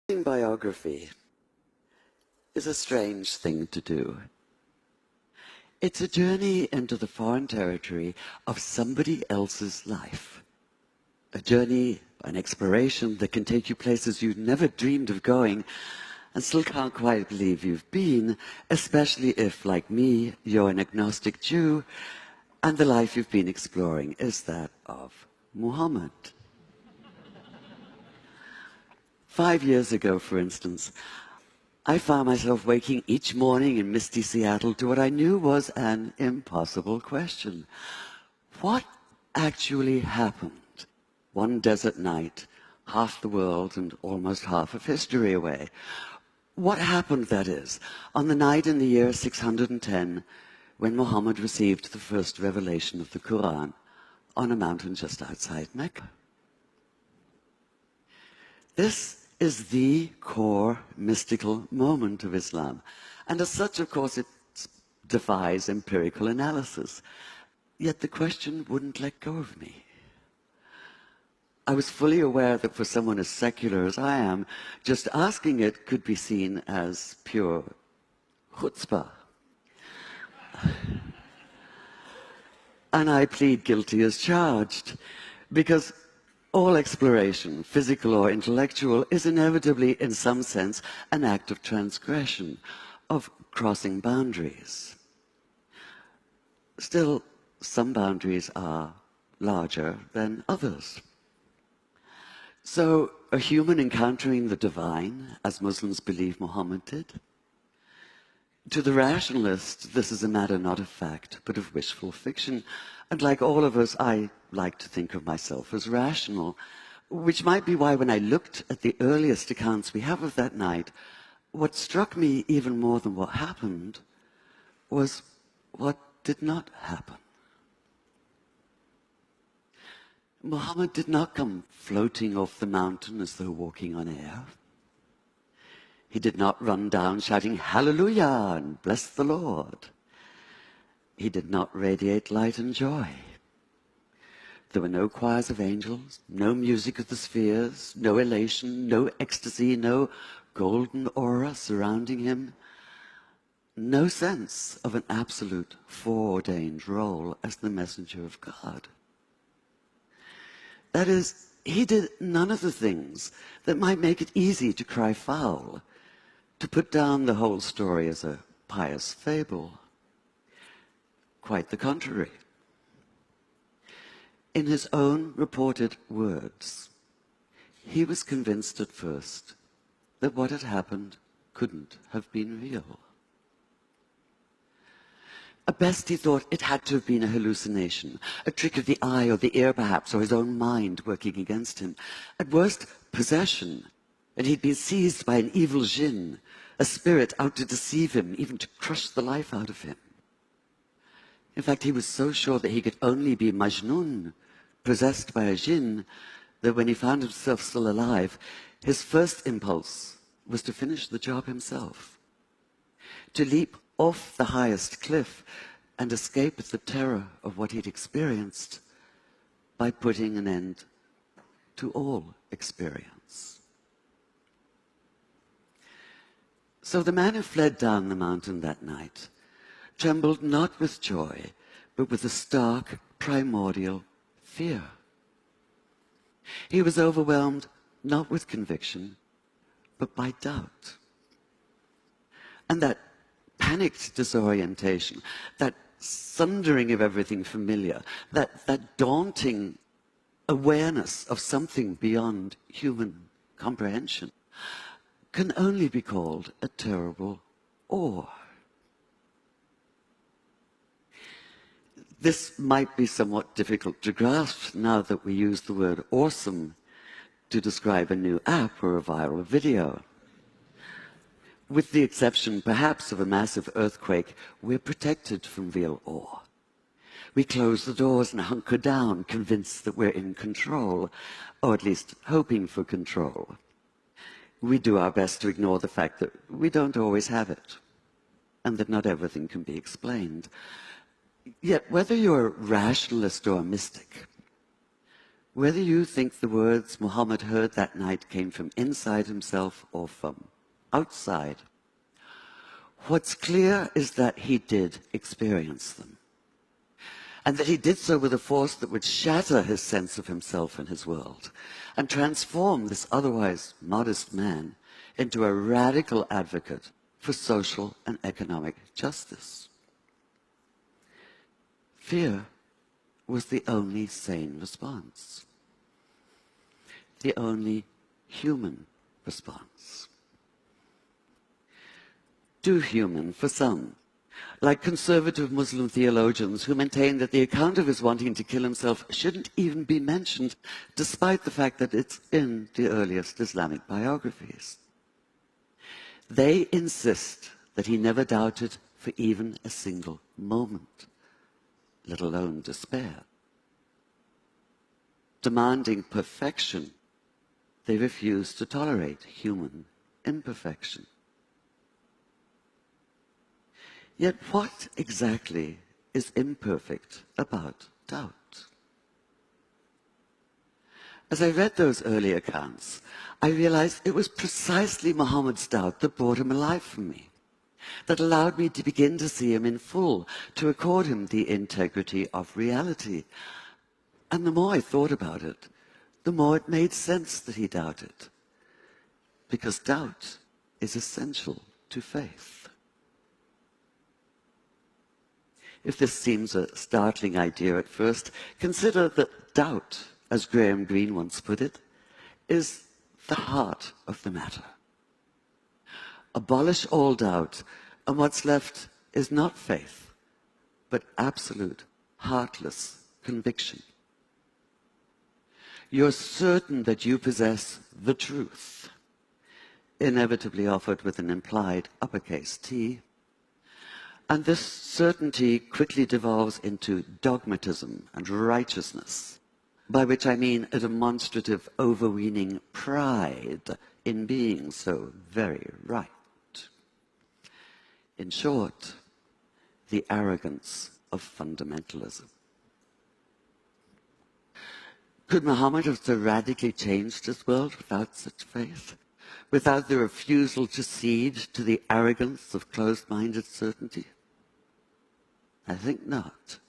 Biography is a strange thing to do. It's a journey into the foreign territory of somebody else's life. A journey, an exploration that can take you places you'd never dreamed of going and still can't quite believe you've been, especially if, like me, you're an agnostic Jew and the life you've been exploring is that of Muhammad. 5 years ago, for instance, I found myself waking each morning in misty Seattle to what I knew was an impossible question. What actually happened one desert night, half the world and almost half of history away? What happened, that is, on the night in the year 610 when Muhammad received the first revelation of the Quran on a mountain just outside Mecca? This is the core mystical moment of Islam. And as such, of course, it defies empirical analysis. Yet the question wouldn't let go of me. I was fully aware that for someone as secular as I am, just asking it could be seen as pure chutzpah. And I plead guilty as charged, because all exploration, physical or intellectual, is inevitably, in some sense, an act of transgression, of crossing boundaries. Still, some boundaries are larger than others. So, a human encountering the divine, as Muslims believe Muhammad did? To the rationalist, this is a matter not of fact, but of wishful fiction. And like all of us, I like to think of myself as rational, which might be why when I looked at the earliest accounts we have of that night, what struck me even more than what happened was what did not happen. Muhammad did not come floating off the mountain as though walking on air. He did not run down shouting, "Hallelujah," and "Bless the Lord." He did not radiate light and joy. There were no choirs of angels, no music of the spheres, no elation, no ecstasy, no golden aura surrounding him, no sense of an absolute foreordained role as the messenger of God. That is, he did none of the things that might make it easy to cry foul, to put down the whole story as a pious fable. Quite the contrary. In his own reported words, he was convinced at first that what had happened couldn't have been real. At best, he thought it had to have been a hallucination, a trick of the eye or the ear perhaps, or his own mind working against him. At worst, possession, and he'd been seized by an evil jinn, a spirit out to deceive him, even to crush the life out of him. In fact, he was so sure that he could only be Majnun, possessed by a jinn, that when he found himself still alive, his first impulse was to finish the job himself, to leap off the highest cliff and escape the terror of what he'd experienced by putting an end to all experience. So the man who fled down the mountain that night trembled not with joy, but with a stark, primordial fear. He was overwhelmed not with conviction, but by doubt. And that panicked disorientation, that sundering of everything familiar, that daunting awareness of something beyond human comprehension, can only be called a terrible awe. This might be somewhat difficult to grasp now that we use the word awesome to describe a new app or a viral video. With the exception, perhaps, of a massive earthquake, we're protected from real awe. We close the doors and hunker down, convinced that we're in control, or at least hoping for control. We do our best to ignore the fact that we don't always have it, and that not everything can be explained. Yet, whether you're a rationalist or a mystic, whether you think the words Muhammad heard that night came from inside himself or from outside, what's clear is that he did experience them, and that he did so with a force that would shatter his sense of himself and his world, and transform this otherwise modest man into a radical advocate for social and economic justice. Fear was the only sane response, the only human response. Too human for some, like conservative Muslim theologians who maintain that the account of his wanting to kill himself shouldn't even be mentioned, despite the fact that it's in the earliest Islamic biographies. They insist that he never doubted for even a single moment, let alone despair. Demanding perfection, they refuse to tolerate human imperfection. Yet what exactly is imperfect about doubt? As I read those early accounts, I realized it was precisely Muhammad's doubt that brought him alive for me, that allowed me to begin to see him in full, to accord him the integrity of reality. And the more I thought about it, the more it made sense that he doubted, because doubt is essential to faith. If this seems a startling idea at first, consider that doubt, as Graham Greene once put it, is the heart of the matter. Abolish all doubt, and what's left is not faith, but absolute, heartless conviction. You're certain that you possess the truth, inevitably offered with an implied uppercase T, and this certainty quickly devolves into dogmatism and righteousness, by which I mean a demonstrative overweening pride in being so very right. In short, the arrogance of fundamentalism. Could Muhammad have so radically changed his world without such faith? Without the refusal to cede to the arrogance of closed-minded certainty? I think not.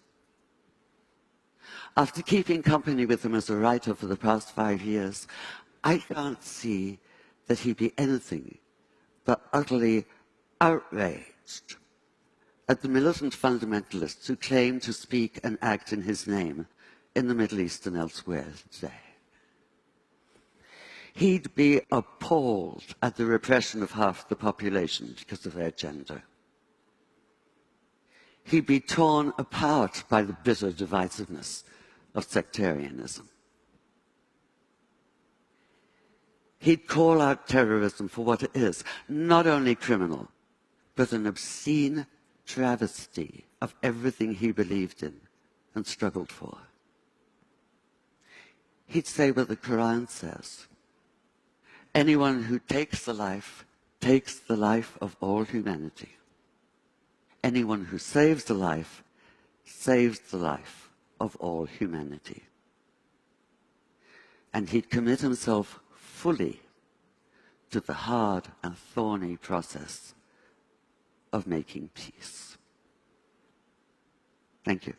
After keeping company with him as a writer for the past 5 years, I can't see that he'd be anything but utterly outraged at the militant fundamentalists who claim to speak and act in his name in the Middle East and elsewhere today. He'd be appalled at the repression of half the population because of their gender. He'd be torn apart by the bitter divisiveness of sectarianism. He'd call out terrorism for what it is, not only criminal, but an obscene travesty of everything he believed in and struggled for. He'd say what the Quran says: anyone who takes the life of all humanity. Anyone who saves the life saves the life of all humanity. And he'd commit himself fully to the hard and thorny process of making peace. Thank you.